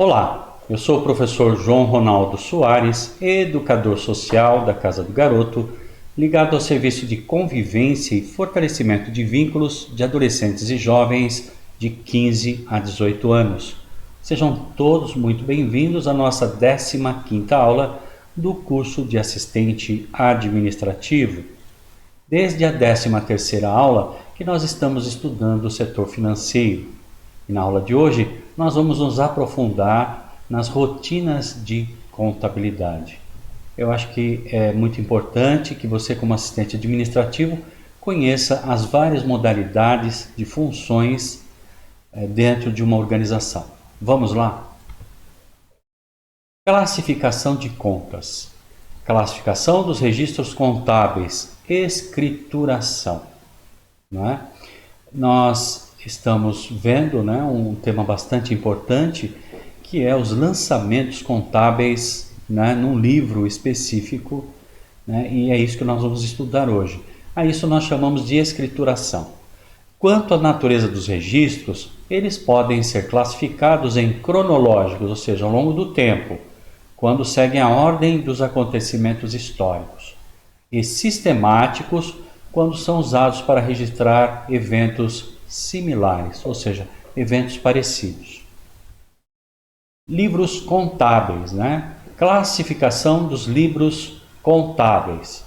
Olá, eu sou o professor João Ronaldo Soares, educador social da Casa do Garoto, ligado ao serviço de convivência e fortalecimento de vínculos de adolescentes e jovens de 15 a 18 anos. Sejam todos muito bem-vindos à nossa 15ª aula do curso de assistente administrativo. Desde a 13ª aula que nós estamos estudando o setor financeiro. E na aula de hoje nós vamos nos aprofundar nas rotinas de contabilidade. Eu acho que é muito importante que você, como assistente administrativo, conheça as várias modalidades de funções dentro de uma organização. Vamos lá? Classificação de contas. Classificação dos registros contábeis. Escrituração. Não é? Nós estamos vendo um tema bastante importante, que é os lançamentos contábeis num livro específico, e é isso que nós vamos estudar hoje. A isso nós chamamos de escrituração. Quanto à natureza dos registros, eles podem ser classificados em cronológicos, ou seja, ao longo do tempo, quando seguem a ordem dos acontecimentos históricos, e sistemáticos, quando são usados para registrar eventos similares, ou seja, eventos parecidos. Livros contábeis, Classificação dos livros contábeis.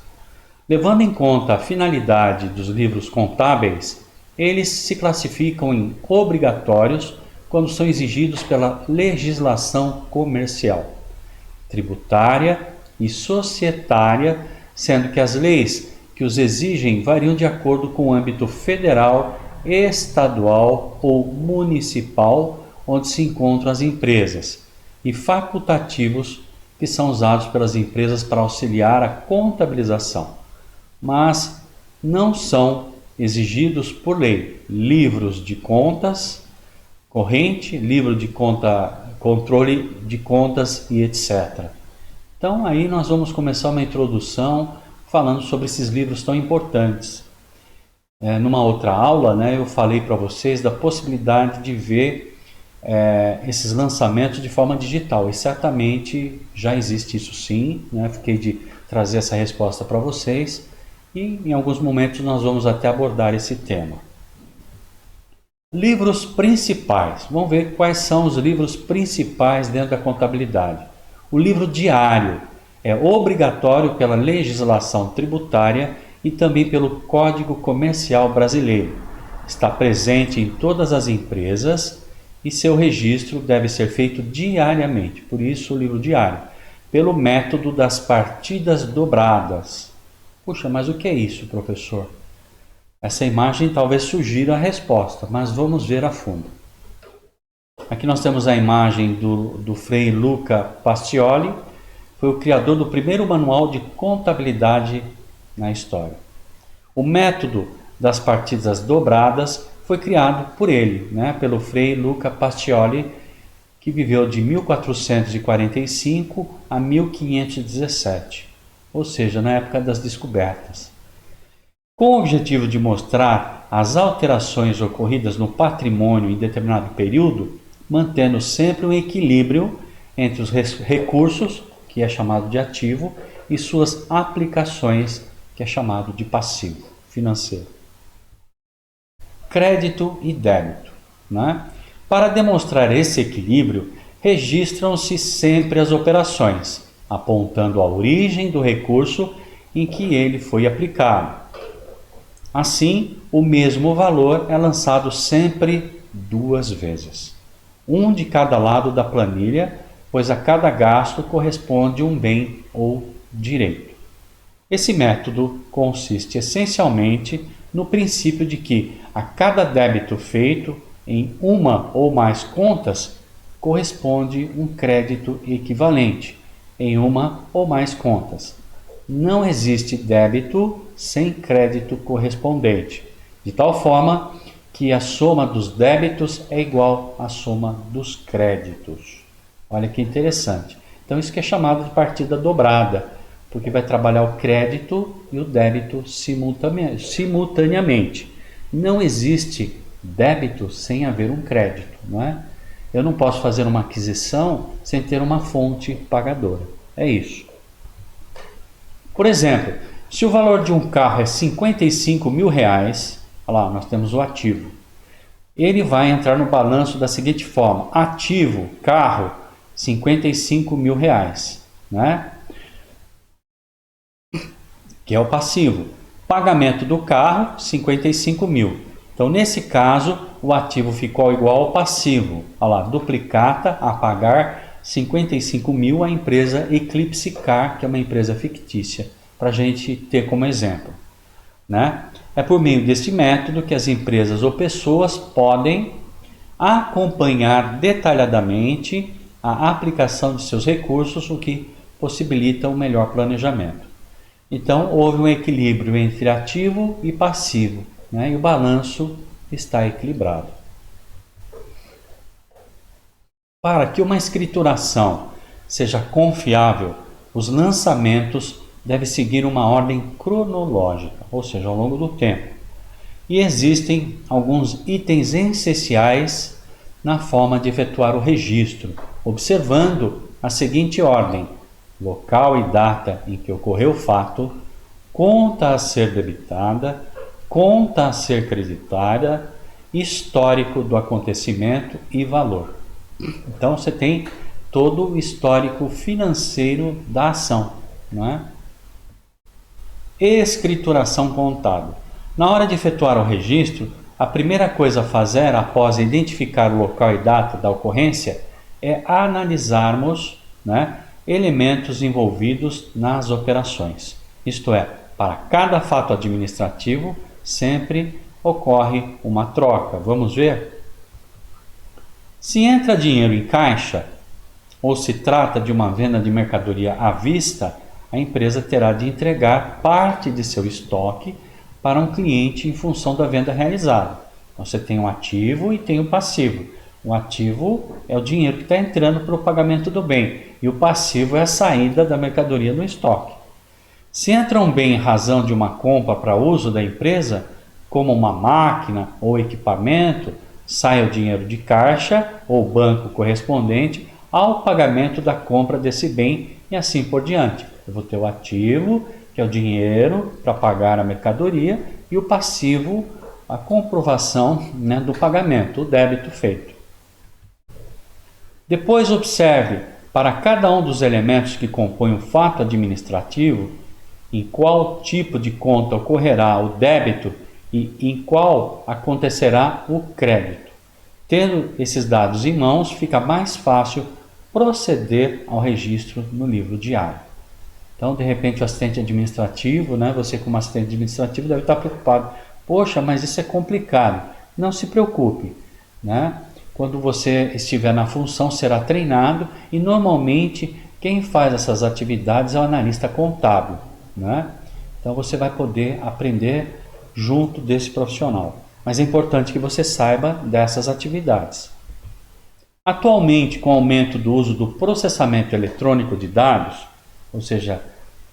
Levando em conta a finalidade dos livros contábeis, eles se classificam em obrigatórios quando são exigidos pela legislação comercial, tributária e societária, sendo que as leis que os exigem variam de acordo com o âmbito federal, estadual ou municipal onde se encontram as empresas, e facultativos que são usados pelas empresas para auxiliar a contabilização, mas não são exigidos por lei. Livros de contas corrente, livro de conta, controle de contas e etc. Então aí nós vamos começar uma introdução falando sobre esses livros tão importantes. Numa outra aula, eu falei para vocês da possibilidade de ver esses lançamentos de forma digital, e certamente já existe isso sim, fiquei de trazer essa resposta para vocês, e em alguns momentos nós vamos até abordar esse tema. Livros principais, vamos ver quais são os livros principais dentro da contabilidade. O livro diário é obrigatório pela legislação tributária e também pelo Código Comercial Brasileiro. Está presente em todas as empresas e seu registro deve ser feito diariamente, por isso o livro diário, pelo método das partidas dobradas. Puxa, mas o que é isso, professor? Essa imagem talvez sugira a resposta, mas vamos ver a fundo. Aqui nós temos a imagem do Frei Luca Pacioli, foi o criador do primeiro manual de contabilidade na história. O método das partidas dobradas foi criado por ele, pelo Frei Luca Pacioli, que viveu de 1445 a 1517, ou seja, na época das descobertas. Com o objetivo de mostrar as alterações ocorridas no patrimônio em determinado período, mantendo sempre um equilíbrio entre os recursos, que é chamado de ativo, e suas aplicações, que é chamado de passivo financeiro. Crédito e débito. Para demonstrar esse equilíbrio, registram-se sempre as operações, apontando a origem do recurso em que ele foi aplicado. Assim, o mesmo valor é lançado sempre 2 vezes, um de cada lado da planilha, pois a cada gasto corresponde um bem ou direito. Esse método consiste essencialmente no princípio de que a cada débito feito em uma ou mais contas corresponde um crédito equivalente em uma ou mais contas. Não existe débito sem crédito correspondente, de tal forma que a soma dos débitos é igual à soma dos créditos. Olha que interessante. Então isso que é chamado de partida dobrada, porque vai trabalhar o crédito e o débito simultaneamente. Não existe débito sem haver um crédito, não é? Eu não posso fazer uma aquisição sem ter uma fonte pagadora. É isso. Por exemplo, se o valor de um carro é 55 mil reais, olha lá, nós temos o ativo. Ele vai entrar no balanço da seguinte forma: ativo, carro, 55 mil reais, né? Que é o passivo. Pagamento do carro, 55 mil. Então, nesse caso, o ativo ficou igual ao passivo. Olha lá, duplicata a pagar 55 mil à empresa Eclipse Car, que é uma empresa fictícia, para a gente ter como exemplo, né? É por meio deste método que as empresas ou pessoas podem acompanhar detalhadamente a aplicação de seus recursos, o que possibilita um melhor planejamento. Então, houve um equilíbrio entre ativo e passivo, né? E o balanço está equilibrado. Para que uma escrituração seja confiável, os lançamentos devem seguir uma ordem cronológica, ou seja, ao longo do tempo. E existem alguns itens essenciais na forma de efetuar o registro, observando a seguinte ordem: local e data em que ocorreu o fato, conta a ser debitada, conta a ser creditada, histórico do acontecimento e valor. Então você tem todo o histórico financeiro da ação, não é? Escrituração contábil. Na hora de efetuar o registro, a primeira coisa a fazer após identificar o local e data da ocorrência é analisarmos, né, elementos envolvidos nas operações. Isto é, para cada fato administrativo sempre ocorre uma troca. Vamos ver? Se entra dinheiro em caixa ou se trata de uma venda de mercadoria à vista, a empresa terá de entregar parte de seu estoque para um cliente em função da venda realizada. Então, você tem o ativo e tem o passivo. O ativo é o dinheiro que está entrando para o pagamento do bem e o passivo é a saída da mercadoria do estoque. Se entra um bem em razão de uma compra para uso da empresa, como uma máquina ou equipamento, sai o dinheiro de caixa ou banco correspondente ao pagamento da compra desse bem e assim por diante. Eu vou ter o ativo, que é o dinheiro para pagar a mercadoria, e o passivo, a comprovação, né, do pagamento, o débito feito. Depois observe, para cada um dos elementos que compõem o fato administrativo, em qual tipo de conta ocorrerá o débito e em qual acontecerá o crédito. Tendo esses dados em mãos, fica mais fácil proceder ao registro no livro diário. Então, de repente, o assistente administrativo, né, você como assistente administrativo deve estar preocupado. Poxa, mas isso é complicado. Não se preocupe, né? Quando você estiver na função, será treinado e normalmente quem faz essas atividades é o analista contábil, né? Então, você vai poder aprender junto desse profissional. Mas é importante que você saiba dessas atividades. Atualmente, com o aumento do uso do processamento eletrônico de dados, ou seja,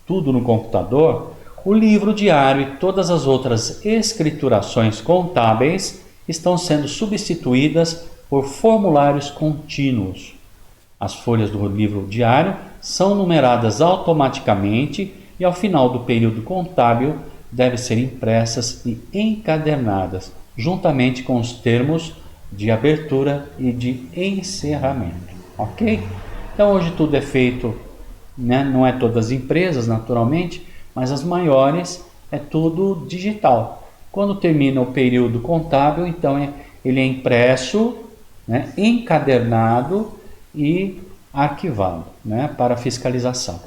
tudo no computador, o livro diário e todas as outras escriturações contábeis estão sendo substituídas por formulários contínuos. As folhas do livro diário são numeradas automaticamente e ao final do período contábil devem ser impressas e encadernadas, juntamente com os termos de abertura e de encerramento. Ok? Então hoje tudo é feito, né? Não é todas as empresas, naturalmente, mas as maiores é tudo digital. Quando termina o período contábil, então ele é impresso, né, encadernado e arquivado, né, para fiscalização.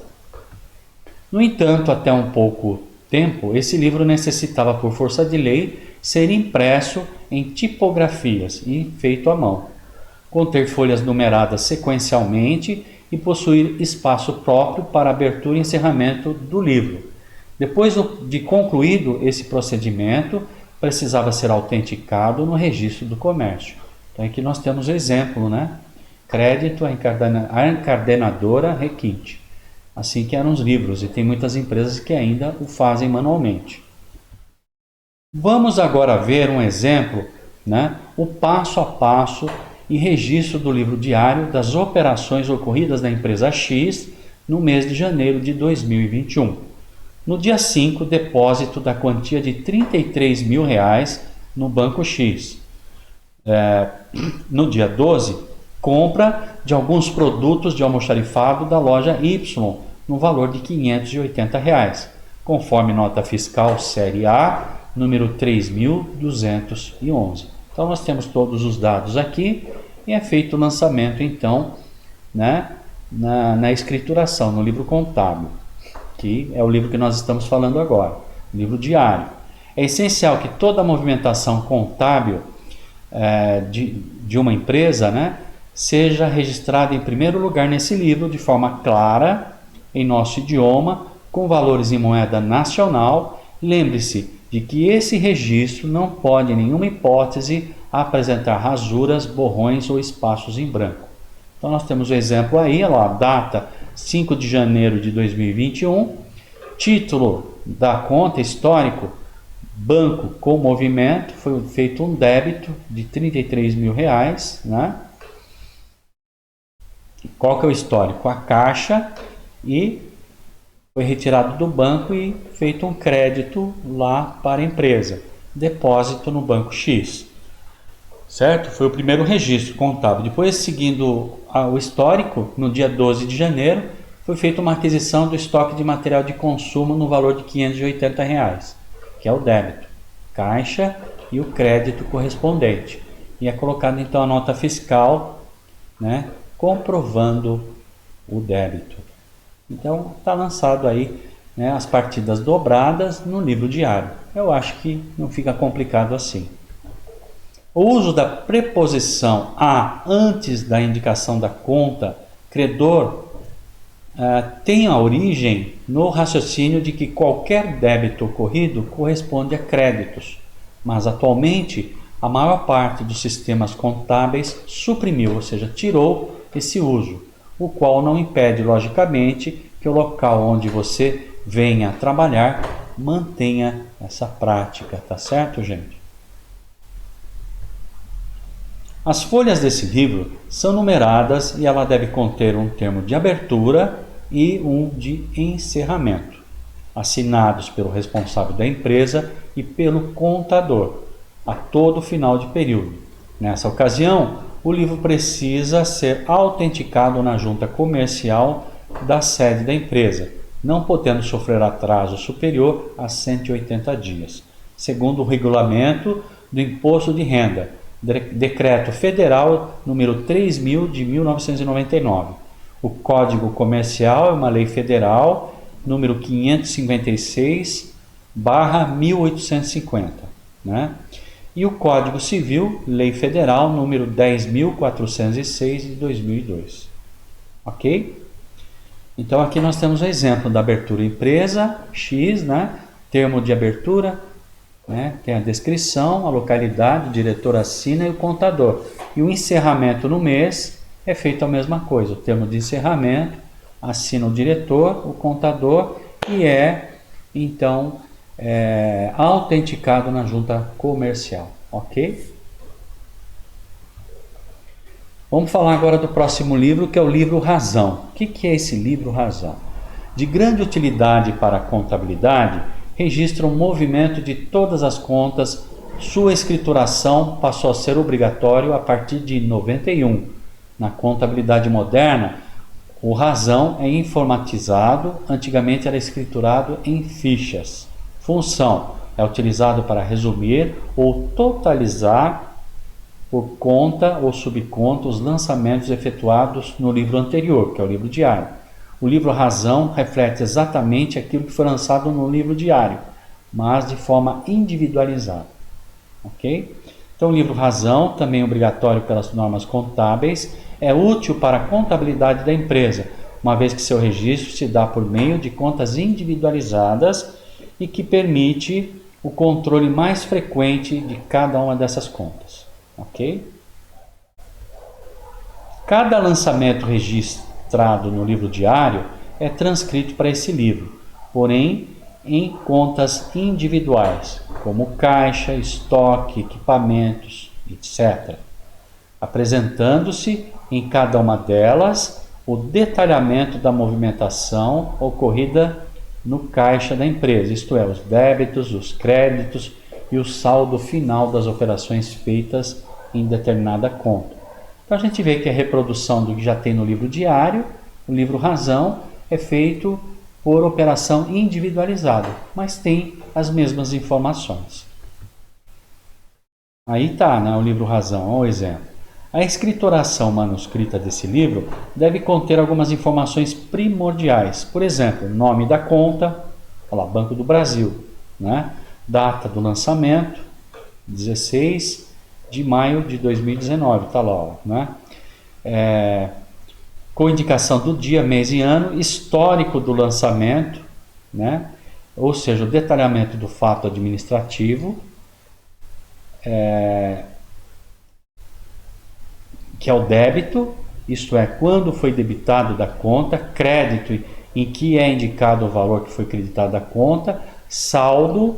No entanto, até um pouco tempo, esse livro necessitava, por força de lei, ser impresso em tipografias e feito à mão, conter folhas numeradas sequencialmente e possuir espaço próprio para abertura e encerramento do livro. Depois de concluído esse procedimento, precisava ser autenticado no registro do comércio. Então aqui nós temos o exemplo, né? Crédito à encadenadora requinte. Assim que eram os livros, e tem muitas empresas que ainda o fazem manualmente. Vamos agora ver um exemplo, né? O passo a passo e registro do livro diário das operações ocorridas na empresa X no mês de janeiro de 2021. No dia 5, depósito da quantia de R$ 33 mil no Banco X. No dia 12, compra de alguns produtos de almoxarifado da loja Y, no valor de R$ 580, conforme nota fiscal série A, número 3.211. Então nós temos todos os dados aqui e é feito o lançamento então, né, na escrituração, no livro contábil, que é o livro que nós estamos falando agora, livro diário. É essencial que toda a movimentação contábil de uma empresa, né, seja registrada em primeiro lugar nesse livro de forma clara, em nosso idioma, com valores em moeda nacional. Lembre-se de que esse registro não pode, em nenhuma hipótese, apresentar rasuras, borrões ou espaços em branco. Então nós temos o exemplo aí, a data 5 de janeiro de 2021, título da conta, histórico, banco com movimento, foi feito um débito de R$ 33 mil, né? Qual que é o histórico? A caixa, e foi retirado do banco e feito um crédito lá para a empresa, depósito no banco X, certo? Foi o primeiro registro contábil. Depois, seguindo o histórico, no dia 12 de janeiro, foi feita uma aquisição do estoque de material de consumo no valor de R$ 580, que é o débito, caixa e o crédito correspondente. E é colocado então a nota fiscal, né, comprovando o débito. Então está lançado aí, né, as partidas dobradas no livro diário. Eu acho que não fica complicado assim. O uso da preposição a antes da indicação da conta credor tem a origem no raciocínio de que qualquer débito ocorrido corresponde a créditos, mas atualmente a maior parte dos sistemas contábeis suprimiu, ou seja, tirou esse uso, o qual não impede, logicamente, que o local onde você venha trabalhar mantenha essa prática, tá certo, gente? As folhas desse livro são numeradas e ela deve conter um termo de abertura e um de encerramento, assinados pelo responsável da empresa e pelo contador, a todo final de período. Nessa ocasião, o livro precisa ser autenticado na junta comercial da sede da empresa, não podendo sofrer atraso superior a 180 dias, segundo o regulamento do Imposto de Renda, Decreto Federal número 3.000 de 1999. O Código Comercial é uma lei federal número 556/1850, né? E o Código Civil, Lei Federal número 10.406 de 2002. Ok? Então aqui nós temos o exemplo da abertura empresa X, né? Termo de abertura, né? Tem a descrição, a localidade, o diretor assina e o contador. E o encerramento no mês é feito a mesma coisa. O termo de encerramento assina o diretor, o contador, e então autenticado na junta comercial, ok? Vamos falar agora do próximo livro, que é o livro Razão. O que é esse livro Razão? De grande utilidade para a contabilidade, registra o movimento de todas as contas. Sua escrituração passou a ser obrigatório a partir de 91. Na contabilidade moderna, o Razão é informatizado, antigamente era escriturado em fichas. Função: é utilizado para resumir ou totalizar por conta ou subconta os lançamentos efetuados no livro anterior, que é o livro diário. O livro Razão reflete exatamente aquilo que foi lançado no livro diário, mas de forma individualizada. Ok? Então, o livro Razão, também obrigatório pelas normas contábeis, é útil para a contabilidade da empresa, uma vez que seu registro se dá por meio de contas individualizadas e que permite o controle mais frequente de cada uma dessas contas. Ok? Cada lançamento registrado no livro diário é transcrito para esse livro, porém em contas individuais, como caixa, estoque, equipamentos, etc. apresentando-se em cada uma delas o detalhamento da movimentação ocorrida no caixa da empresa, isto é, os débitos, os créditos e o saldo final das operações feitas em determinada conta. Então a gente vê que a reprodução do que já tem no livro diário, o livro razão, é feito por operação individualizada, mas tem as mesmas informações. Aí está, né, o livro razão, olha o exemplo. A escritoração manuscrita desse livro deve conter algumas informações primordiais. Por exemplo, nome da conta, olha lá, Banco do Brasil, né? Data do lançamento, 16 de maio de 2019, está lá, né? Com indicação do dia, mês e ano, histórico do lançamento, né? Ou seja, o detalhamento do fato administrativo, que é o débito, isto é, quando foi debitado da conta, crédito, em que é indicado o valor que foi creditado da conta, saldo,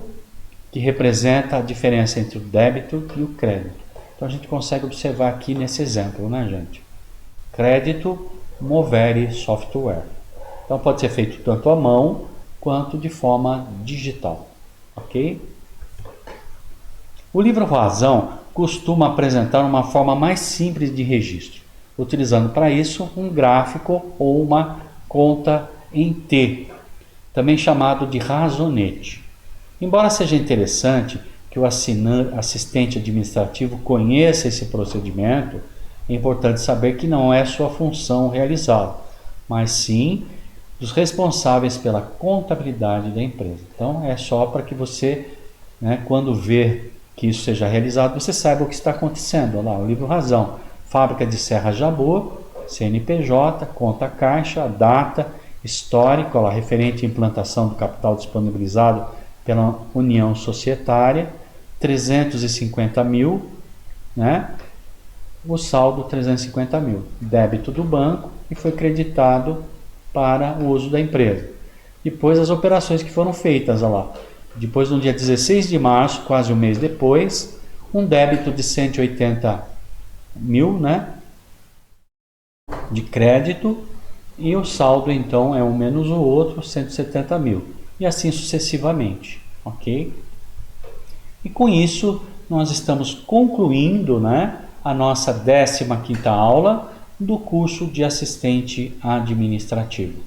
que representa a diferença entre o débito e o crédito. Então a gente consegue observar aqui nesse exemplo, né, gente? Crédito, Movere Software. Então pode ser feito tanto à mão quanto de forma digital, ok? O livro razão costuma apresentar uma forma mais simples de registro, utilizando para isso um gráfico ou uma conta em T, também chamado de razonete. Embora seja interessante que o assistente administrativo conheça esse procedimento, é importante saber que não é sua função realizá-lo, mas sim dos responsáveis pela contabilidade da empresa. Então é só para que você, né, quando ver que isso seja realizado, você saiba o que está acontecendo. Olha lá, o livro razão, fábrica de Serra Jabor, CNPJ, conta caixa, data, histórico, olha lá, referente à implantação do capital disponibilizado pela União Societária, 350 mil, né? O saldo 350 mil, débito do banco e foi creditado para o uso da empresa. Depois as operações que foram feitas, olha lá. Depois, no dia 16 de março, quase um mês depois, um débito de 180 mil, né, de crédito, e o saldo, então, é um menos o outro, 170 mil. E assim sucessivamente, ok? E com isso, nós estamos concluindo, né, a nossa 15ª aula do curso de assistente administrativo.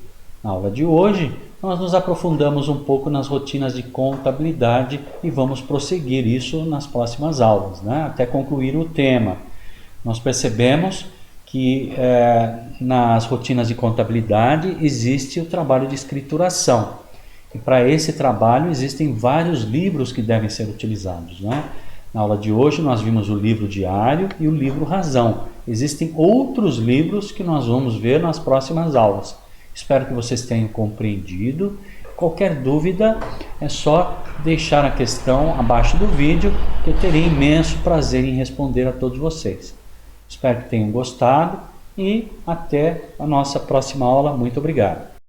Na aula de hoje, nós nos aprofundamos um pouco nas rotinas de contabilidade e vamos prosseguir isso nas próximas aulas, né? Até concluir o tema. Nós percebemos que nas rotinas de contabilidade existe o trabalho de escrituração. E para esse trabalho existem vários livros que devem ser utilizados, né? Na aula de hoje nós vimos o livro diário e o livro razão. Existem outros livros que nós vamos ver nas próximas aulas. Espero que vocês tenham compreendido. Qualquer dúvida é só deixar a questão abaixo do vídeo, que eu terei imenso prazer em responder a todos vocês. Espero que tenham gostado e até a nossa próxima aula. Muito obrigado.